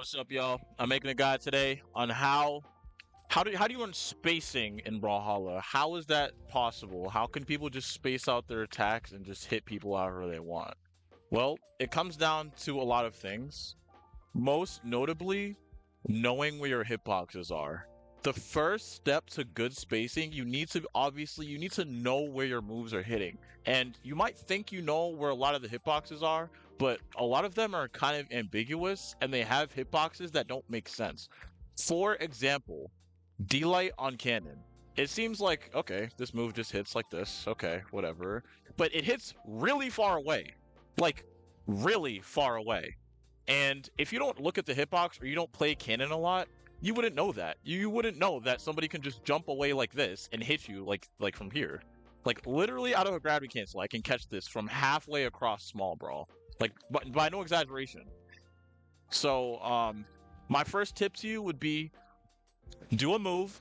What's up, y'all? I'm making a guide today on how do you run spacing in Brawlhalla? How is that possible? How can people just space out their attacks and just hit people however they want? Well, it comes down to a lot of things. Most notably, knowing where your hitboxes are. The first step to good spacing, you need to know where your moves are hitting. And you might think you know where a lot of the hitboxes are, but a lot of them are kind of ambiguous and they have hitboxes that don't make sense. For example, D-Light on Cannon. It seems like, okay, this move just hits like this, okay, whatever. But it hits really far away. Like, really far away. And if you don't look at the hitbox or you don't play Cannon a lot, you wouldn't know that. You wouldn't know that somebody can just jump away like this and hit you like from here. Like literally out of a gravity cancel, I can catch this from halfway across small brawl. Like by no exaggeration. So my first tip to you would be do a move,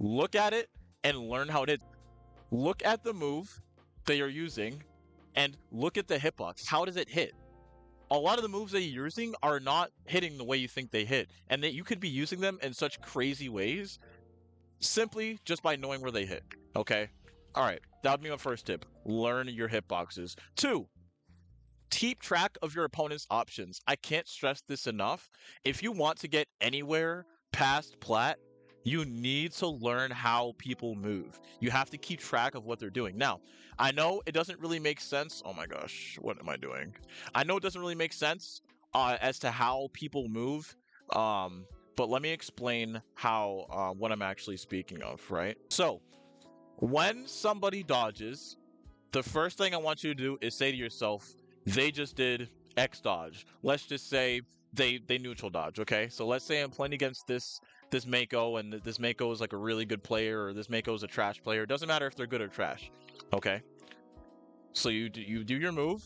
look at it, and learn how it is. Look at the move that you're using and look at the hitbox. How does it hit? A lot of the moves that you're using are not hitting the way you think they hit, and that you could be using them in such crazy ways simply just by knowing where they hit. Okay? Alright, that would be my first tip. Learn your hitboxes. 2, keep track of your opponent's options. I can't stress this enough. If you want to get anywhere past plat, you need to learn how people move. You have to keep track of what they're doing. Now, I know it doesn't really make sense. Oh my gosh, what am I doing? I know it doesn't really make sense as to how people move, but let me explain how what I'm actually speaking of, right? So, when somebody dodges, the first thing I want you to do is say to yourself, they just did X dodge. Let's just say they neutral dodge, okay? So let's say I'm playing against this Mako, and this Mako is like a really good player, or this Mako is a trash player. It doesn't matter if they're good or trash, okay? So you do your move.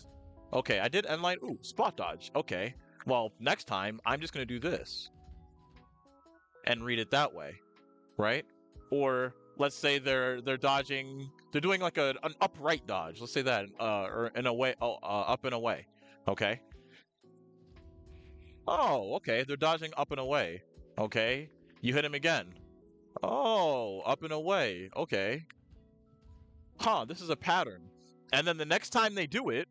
Okay, I did end line. Ooh, spot dodge. Okay, well, next time I'm just gonna do this and read it that way, right? Or let's say they're dodging. They're doing like an upright dodge. Let's say that, or in a way, up and away. Okay. Oh, okay. They're dodging up and away. Okay. You hit him again. Oh, up and away. Okay. Huh, this is a pattern. And then the next time they do it,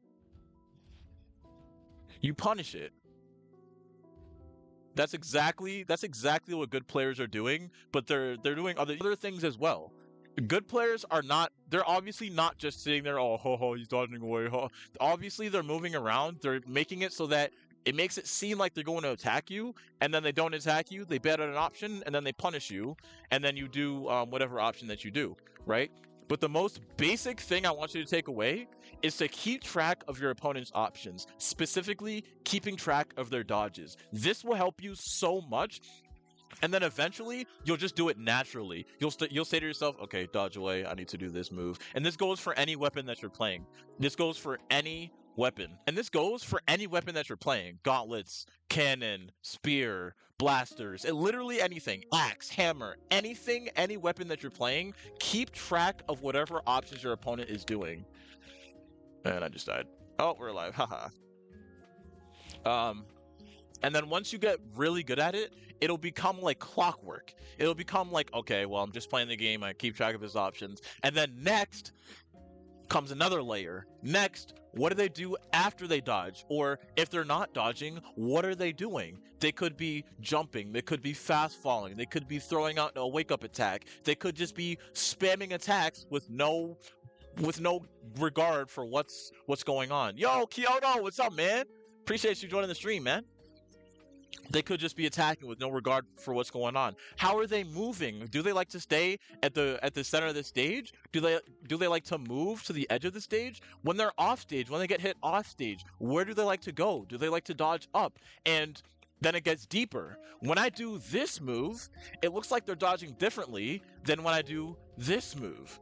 you punish it. That's exactly what good players are doing, but they're doing other things as well. Good players are not, they're obviously not just sitting there, oh, ho, ho, he's dodging away, ho. Obviously, they're moving around. They're making it so that it makes it seem like they're going to attack you, and then they don't attack you. They bet on an option, and then they punish you, and then you do whatever option that you do, right? But the most basic thing I want you to take away is to keep track of your opponent's options, specifically keeping track of their dodges. This will help you so much. And then eventually, you'll just do it naturally. You'll say to yourself, okay, dodge away, I need to do this move. And this goes for any weapon that you're playing. This goes for any weapon. And this goes for any weapon that you're playing. Gauntlets, cannon, spear, blasters, and literally anything. Axe, hammer, anything, any weapon that you're playing, keep track of whatever options your opponent is doing. And I just died. Oh, we're alive, haha. And then once you get really good at it, it'll become like clockwork. It'll become like, okay, well, I'm just playing the game. I keep track of his options. And then next comes another layer. Next, what do they do after they dodge? Or if they're not dodging, what are they doing? They could be jumping. They could be fast falling. They could be throwing out a wake-up attack. They could just be spamming attacks with no regard for what's going on. Yo, Kyoto, what's up, man? Appreciate you joining the stream, man. They could just be attacking with no regard for what's going on. How are they moving? Do they like to stay at the center of the stage? Do they like to move to the edge of the stage? When they're off stage, when they get hit off stage, where do they like to go? Do they like to dodge up? And then it gets deeper. When I do this move, it looks like they're dodging differently than when I do this move,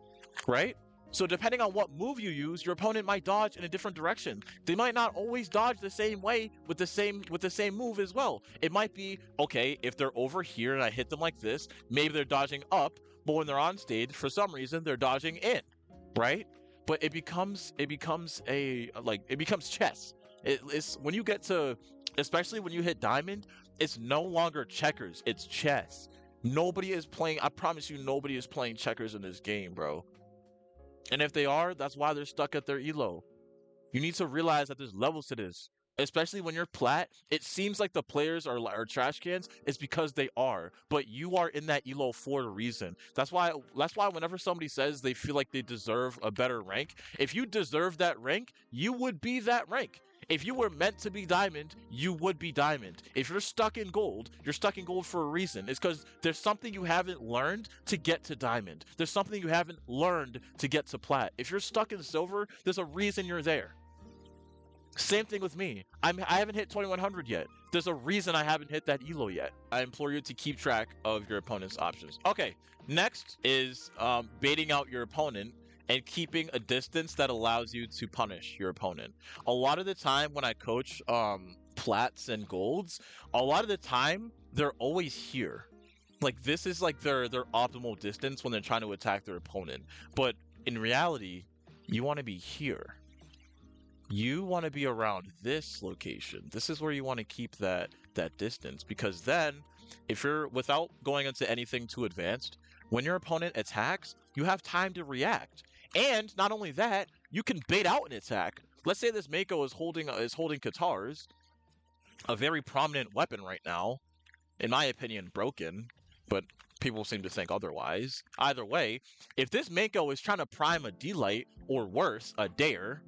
right? So depending on what move you use, your opponent might dodge in a different direction. They might not always dodge the same way with the same move as well. It might be, okay, if they're over here and I hit them like this, maybe they're dodging up, but when they're on stage, for some reason, they're dodging in, right? But it becomes chess. It's when you get to, especially when you hit diamond, It's no longer checkers, it's chess. Nobody is playing, I promise you, nobody is playing checkers in this game, bro. And if they are, that's why they're stuck at their elo. You need to realize that there's levels to this. Especially when you're plat, it seems like the players are trash cans. It's because they are, but you are in that elo for a reason. That's why whenever somebody says they feel like they deserve a better rank, if you deserve that rank, you would be that rank. If you were meant to be diamond, you would be diamond. If you're stuck in gold, you're stuck in gold for a reason. It's because there's something you haven't learned to get to diamond. There's something you haven't learned to get to plat. If you're stuck in silver, there's a reason you're there. Same thing with me. I haven't hit 2100 yet. There's a reason I haven't hit that elo yet. I implore you to keep track of your opponent's options. Okay, next is baiting out your opponent and keeping a distance that allows you to punish your opponent. A lot of the time when I coach plats and golds, a lot of the time they're always here. Like this is like their optimal distance when they're trying to attack their opponent. But in reality, you want to be here. You want to be around this location. This is where you want to keep that distance, because then if you're, without going into anything too advanced, when your opponent attacks, you have time to react. And not only that, you can bait out an attack. Let's say this Mako is holding Katars, a very prominent weapon right now, in my opinion, broken, but people seem to think otherwise. Either way, if this Mako is trying to prime a D-Light, or worse, a Dare,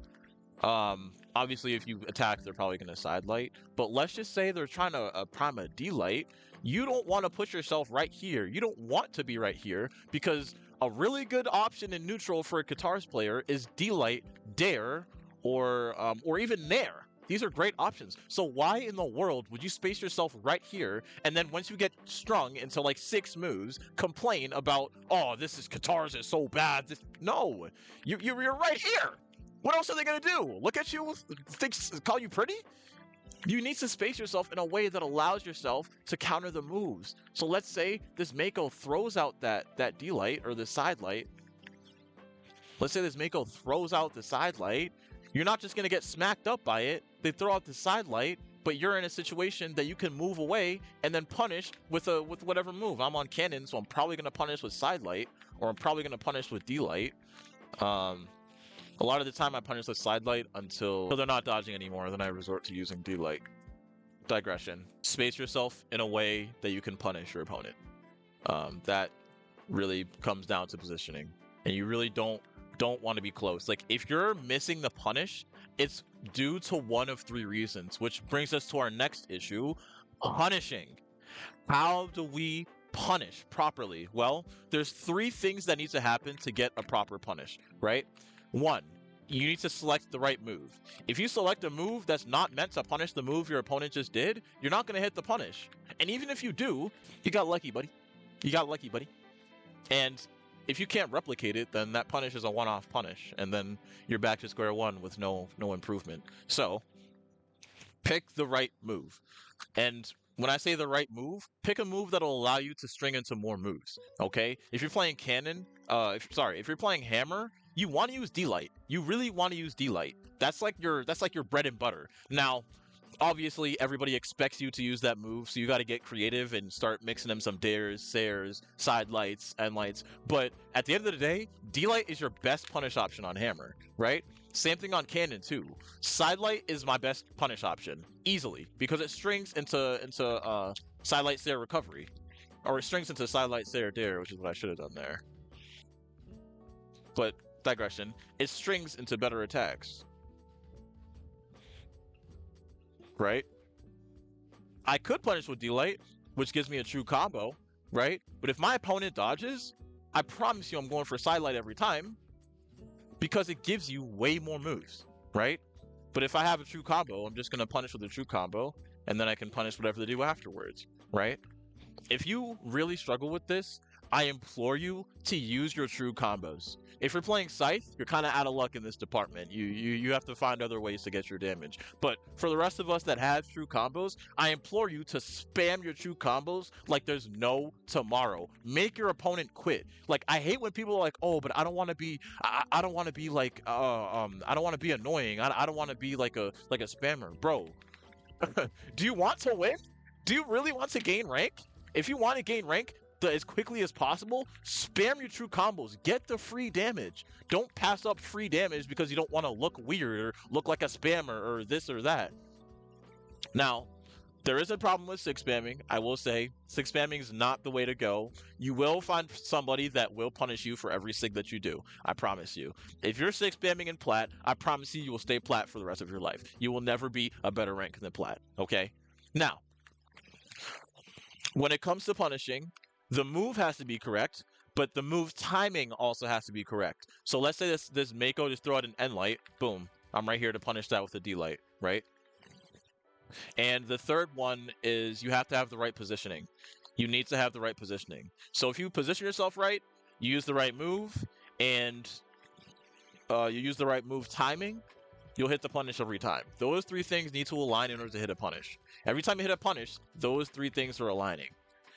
obviously if you attack, they're probably going to sidelight, but let's just say they're trying to prime a D-Light, you don't want to put yourself right here. You don't want to be right here, because a really good option in neutral for a Katars player is D-Light, Dare, or even Nair. These are great options. So why in the world would you space yourself right here, and then once you get strung into like 6 moves, complain about, oh, this is Katars is so bad. No, you're right here. What else are they gonna do? Look at you, call you pretty? You need to space yourself in a way that allows yourself to counter the moves. So let's say this Mako throws out that D-Light or the side light. Let's say this Mako throws out the side light. You're not just gonna get smacked up by it. They throw out the side light, but you're in a situation that you can move away and then punish with whatever move. I'm on cannon, so I'm probably gonna punish with side light, or I'm probably gonna punish with D-Light. A lot of the time I punish with side light until they're not dodging anymore, then I resort to using D-Light. Digression. Space yourself in a way that you can punish your opponent. That really comes down to positioning. And you really don't want to be close. Like, if you're missing the punish, it's due to one of 3 reasons, which brings us to our next issue, punishing. How do we punish properly? Well, there's 3 things that need to happen to get a proper punish, right? 1, you need to select the right move. If you select a move that's not meant to punish the move your opponent just did, you're not going to hit the punish. And even if you do, you got lucky, buddy. You got lucky, buddy. And if you can't replicate it, then that punish is a one-off punish, and then you're back to square one with no improvement. So, pick the right move. And when I say the right move, pick a move that'll allow you to string into more moves, okay? If you're playing cannon, if you're playing hammer, you want to use D-Light. You really want to use D-Light. That's like your bread and butter. Now, obviously, everybody expects you to use that move, so you got to get creative and start mixing them some dares, sares, side lights, end lights. But at the end of the day, D-Light is your best punish option on hammer, right? Same thing on cannon too. Side light is my best punish option, easily, because it strings into side light stare recovery, or it strings into side light stare dare, which is what I should have done there. But digression. It strings into better attacks, right? I could punish with D-Light, which gives me a true combo, right? But if my opponent dodges, I promise you I'm going for side light every time, because it gives you way more moves, right? But if I have a true combo, I'm just going to punish with a true combo, and then I can punish whatever they do afterwards, right? If you really struggle with this, I implore you to use your true combos. If you're playing Scythe, you're kind of out of luck in this department. You have to find other ways to get your damage. But for the rest of us that have true combos, I implore you to spam your true combos like there's no tomorrow. Make your opponent quit. Like, I hate when people are like, oh, but I don't want to be, I don't want to be like, I don't want to be annoying. I don't want to be like a spammer, bro. Do you want to win? Do you really want to gain rank? If you want to gain rank as quickly as possible, spam your true combos. Get the free damage. Don't pass up free damage because you don't want to look weird or look like a spammer or this or that. Now, there is a problem with six spamming. I will say six spamming is not the way to go. You will find somebody that will punish you for every sig that you do. I promise you. If you're six spamming in plat, I promise you will stay plat for the rest of your life. You will never be a better rank than plat. Okay? Now, when it comes to punishing, the move has to be correct, but the move timing also has to be correct. So let's say this Mako just throw out an N light, boom. I'm right here to punish that with a D light, right? And the third one is you have to have the right positioning. You need to have the right positioning. So if you position yourself right, you use the right move, and you use the right move timing, you'll hit the punish every time. Those three things need to align in order to hit a punish. Every time you hit a punish, those three things are aligning.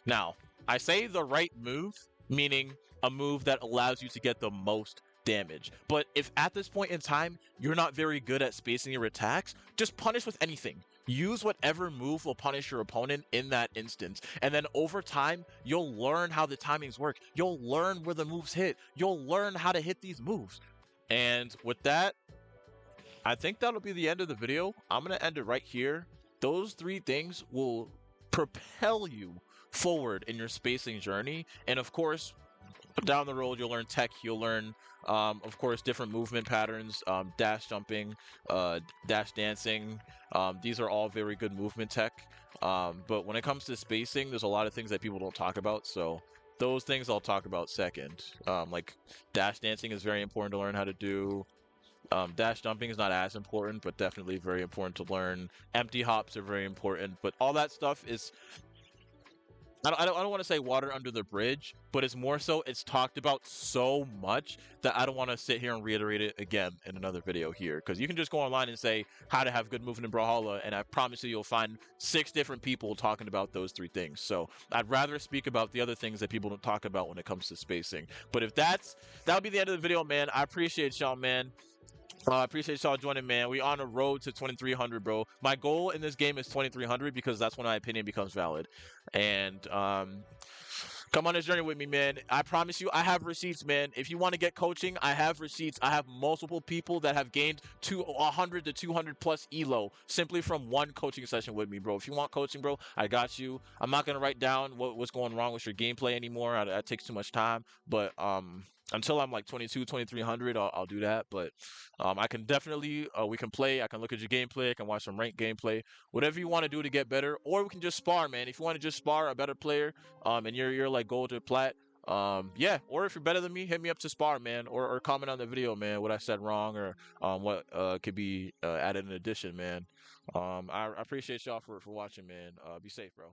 Now, I say the right move, meaning a move that allows you to get the most damage. But if at this point in time, you're not very good at spacing your attacks, just punish with anything. Use whatever move will punish your opponent in that instance. And then over time, you'll learn how the timings work. You'll learn where the moves hit. You'll learn how to hit these moves. And with that, I think that'll be the end of the video. I'm going to end it right here. Those three things will propel you forward in your spacing journey. And of course, down the road, you'll learn tech. You'll learn, of course, different movement patterns, dash jumping, dash dancing. These are all very good movement tech. But when it comes to spacing, there's a lot of things that people don't talk about. So those things I'll talk about second. Like dash dancing is very important to learn how to do. Dash jumping is not as important, but definitely very important to learn. Empty hops are very important, but all that stuff is, I don't want to say water under the bridge, but it's more so it's talked about so much that I don't want to sit here and reiterate it again in another video here. Because you can just go online and say how to have good movement in Brawlhalla, and I promise you, you'll find 6 different people talking about those 3 things. So I'd rather speak about the other things that people don't talk about when it comes to spacing. But if that'll be the end of the video, man. I appreciate y'all, man. I appreciate y'all joining, man. We on a road to 2300, bro. My goal in this game is 2300 because that's when my opinion becomes valid. And come on this journey with me, man. I promise you, I have receipts, man. If you want to get coaching, I have receipts. I have multiple people that have gained 100 to 200 plus elo simply from one coaching session with me, bro. If you want coaching, bro, I got you. I'm not gonna write down what's going wrong with your gameplay anymore. That takes too much time. But until I'm like 22, 2300, I'll do that. But I can definitely, we can play. I can look at your gameplay. I can watch some ranked gameplay. Whatever you want to do to get better, or we can just spar, man. If you want to just spar a better player, and you're like gold to plat, yeah. Or if you're better than me, hit me up to spar, man. Or comment on the video, man, what I said wrong, or what could be added in addition, man. I appreciate y'all for watching, man. Be safe, bro.